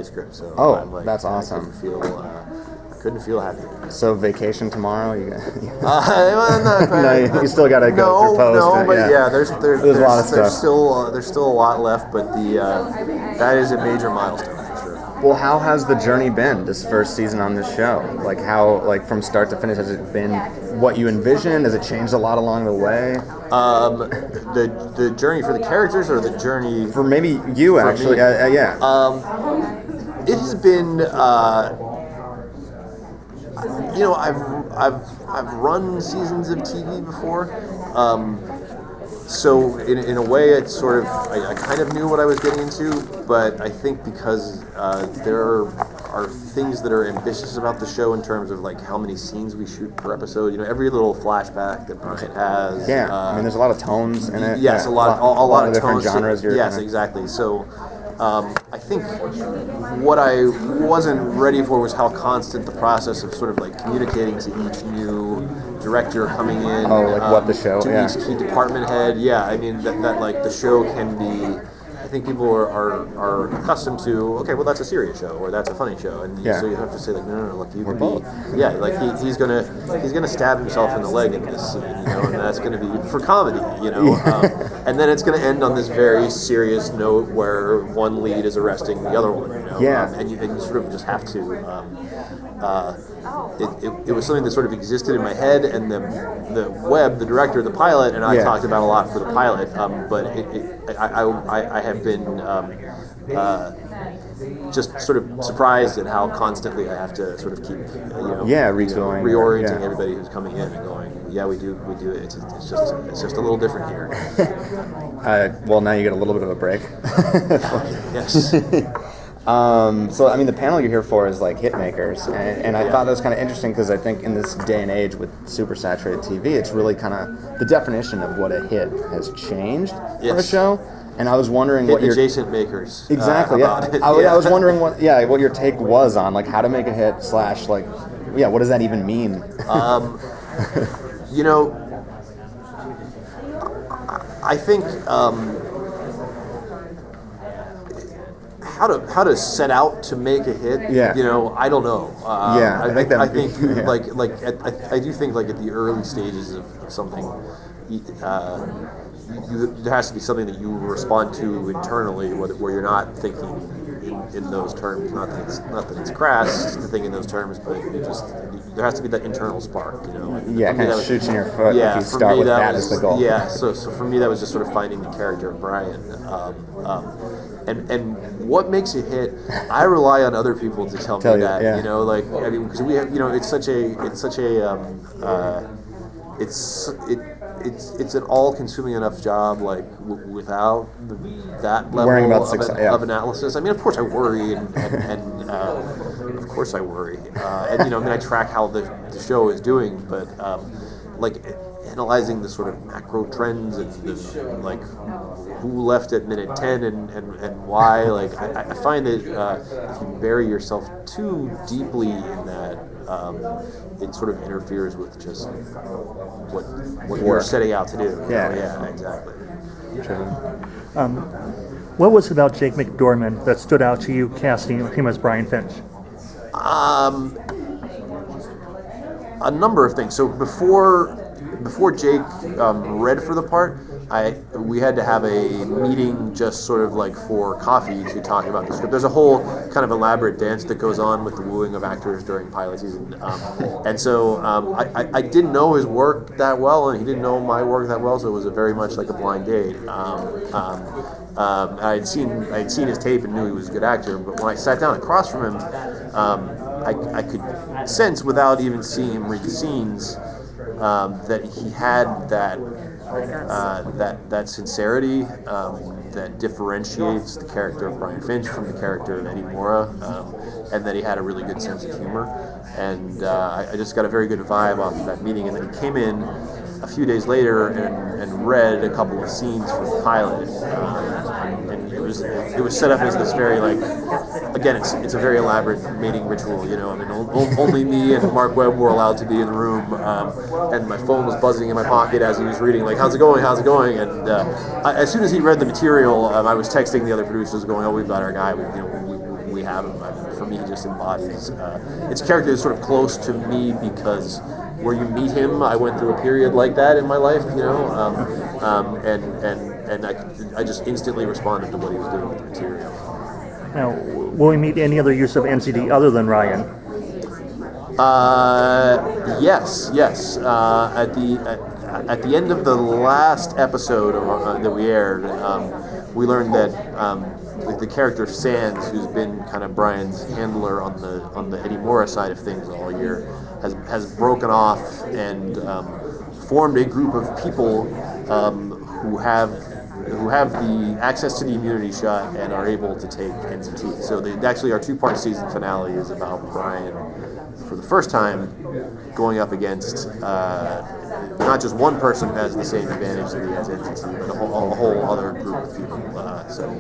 script. So I'm like, that's awesome. I couldn't feel happier. So vacation tomorrow? No, you still got to go through post. No, but yeah, there's a lot of stuff. There's still a lot left, but that is a major milestone for sure. Well, how has the journey been this first season on this show? Like how, like from start to finish, has it been what you envisioned? Has it changed a lot along the way? The journey for the characters, or the journey for maybe you actually? Yeah. It has been. I've run seasons of TV before, so in a way, it's sort of I kind of knew what I was getting into, but I think because there are things that are ambitious about the show in terms of like how many scenes we shoot per episode. Every little flashback that Brian has. Yeah, I mean, there's a lot of tones in it. Yes, a lot of different tones. genres. Yes, exactly. So. I think what I wasn't ready for was how constant the process of sort of like communicating to each new director coming in. Oh, like what the show? To each key department head. Yeah, I mean that like the show can be. I think people are accustomed to, okay, well that's a serious show or that's a funny show, and so you have to say like no, look, you can be, yeah, like he's gonna stab himself in the leg in this scene, and that's gonna be for comedy, and then it's gonna end on this very serious note where one lead is arresting the other one, and you sort of just have to. It was something that sort of existed in my head, and the director, the pilot, and I talked about a lot for the pilot, but I have been just sort of surprised at how constantly I have to sort of keep retooling, reorienting everybody who's coming in and going, we do it. It's just a little different here. Well, now you get a little bit of a break. Yes. So, I mean, the panel you're here for is like hit makers, and I thought that was kind of interesting because I think in this day and age with super saturated TV, it's really kind of the definition of what a hit has changed for a show. And I was wondering what your adjacent makers exactly. I was wondering what your take was on like how to make a hit / like what does that even mean? I think. How to set out to make a hit? I don't know. I do think like at the early stages of something, there has to be something that you respond to internally, where you're not thinking in those terms. Not that it's crass to think in those terms, but there has to be that internal spark. Kind of shoots in your foot if you start with that as the goal. Yeah. So for me, that was just sort of finding the character of Brian. And what makes a hit? I rely on other people to tell me that. Because we have, it's an all-consuming enough job, like without that level of analysis. I mean, of course I worry, and of course I worry, I track how the show is doing, but analyzing the sort of macro trends and like who left at minute 10 and why, like I find that if you bury yourself too deeply in that, it sort of interferes with just what you're setting out to do. Yeah, exactly. What was it about Jake McDorman that stood out to you casting him as Brian Finch? A number of things. So before Jake read for the part, we had to have a meeting just sort of like for coffee to talk about the script. There's a whole kind of elaborate dance that goes on with the wooing of actors during pilot season. And so I didn't know his work that well, and he didn't know my work that well, so it was very much like a blind date. I had seen his tape and knew he was a good actor, but when I sat down across from him, I could sense without even seeing him read the scenes that he had that sincerity that differentiates the character of Brian Finch from the character of Eddie Mora, and that he had a really good sense of humor. And I just got a very good vibe off of that meeting. And then he came in a few days later and read a couple of scenes from the pilot, and it was set up as this very, like, again, it's a very elaborate mating ritual, I mean, only me and Mark Webb were allowed to be in the room, and my phone was buzzing in my pocket as he was reading, like, how's it going, and as soon as he read the material, I was texting the other producers going, oh, we've got our guy, we have him. For me, he just embodies. It's a character that's sort of close to me because where you meet him, I went through a period like that in my life, and I just instantly responded to what he was doing with the material. Now, will we meet any other use of NCT other than Ryan? Yes. At the end of the last episode that we aired, we learned that the character Sands, who's been kind of Brian's handler on the Eddie Mora side of things all year, has broken off and formed a group of people who have the access to the immunity shot and are able to take NCT. So actually our 2-part season finale is about Brian, for the first time, going up against not just one person who has the same advantage that he has NCT, but a whole other group of people. So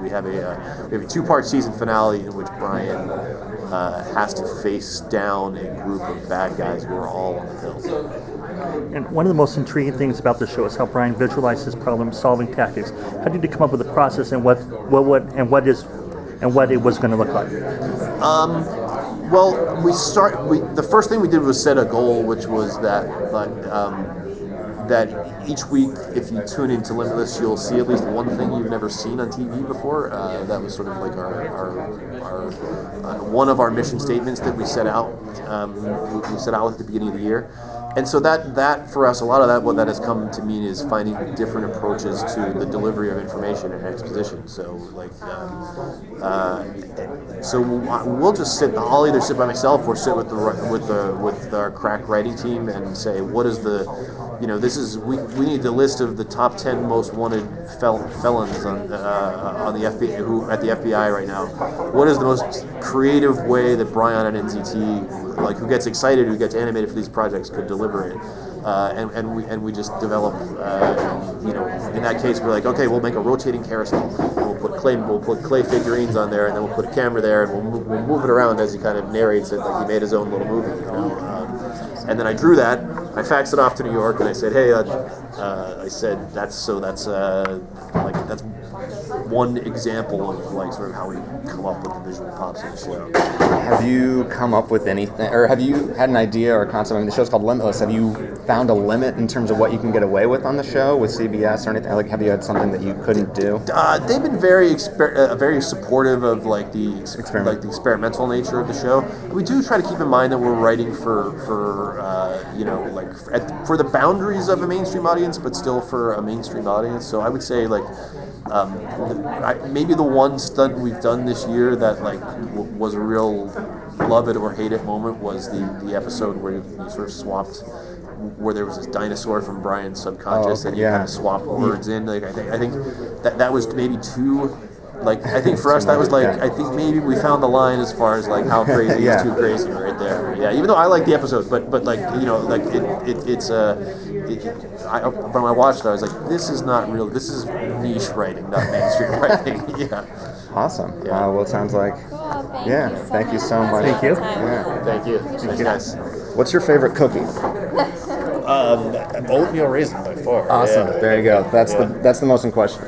we have a 2-part season finale in which Brian has to face down a group of bad guys who are all on the hill. And one of the most intriguing things about the show is how Brian visualizes problem-solving tactics. How did you come up with the process, and what it was going to look like? Well, the first thing we did was set a goal, which was that each week, if you tune into Limitless, you'll see at least one thing you've never seen on TV before. That was sort of like our one of our mission statements that we set out. We set out at the beginning of the year. And so that for us, a lot of that, what that has come to mean is finding different approaches to the delivery of information and exposition. So we'll just sit. I'll either sit by myself or sit with our crack writing team and say, what is the, we need the list of the top 10 most wanted felons on the FBI at the FBI right now. What is the most creative way that Brian at NZT, who gets excited, who gets animated for these projects, could deliver it? And we just develop. In that case, we're like, okay, we'll make a rotating carousel, and we'll put clay figurines on there, and then we'll put a camera there, and we'll move it around as he kind of narrates it, like he made his own little movie. And then I drew that. I faxed it off to New York, and I said, hey, that's one example of sort of how we come up with the visual pops of the show. Have you come up with anything, or have you had an idea or a concept? I mean, the show's called Limitless. Have you found a limit in terms of what you can get away with on the show with CBS or anything? Have you had something that you couldn't do? They've been very supportive of the experimental nature of the show. We do try to keep in mind that we're writing for the boundaries of a mainstream audience, but still for a mainstream audience. So I would say maybe the one stunt we've done this year that was a real love it or hate it moment was the episode where you sort of swapped, where there was this dinosaur from Brian's subconscious and you kind of swapped words in. I think that was maybe too. I think for us that was I think maybe we found the line as far as how crazy is too crazy right there. Yeah, even though I like the episode, but when I watched it, I was like, this is not real. This is niche writing, not mainstream writing. Yeah. Awesome. Yeah. Well, it sounds like. Cool. Thank you so much. Thank you. Yeah. Thank you. Nice. What's your favorite cookie? Oatmeal raisin by far. Awesome. Yeah. There you go. That's the most in question.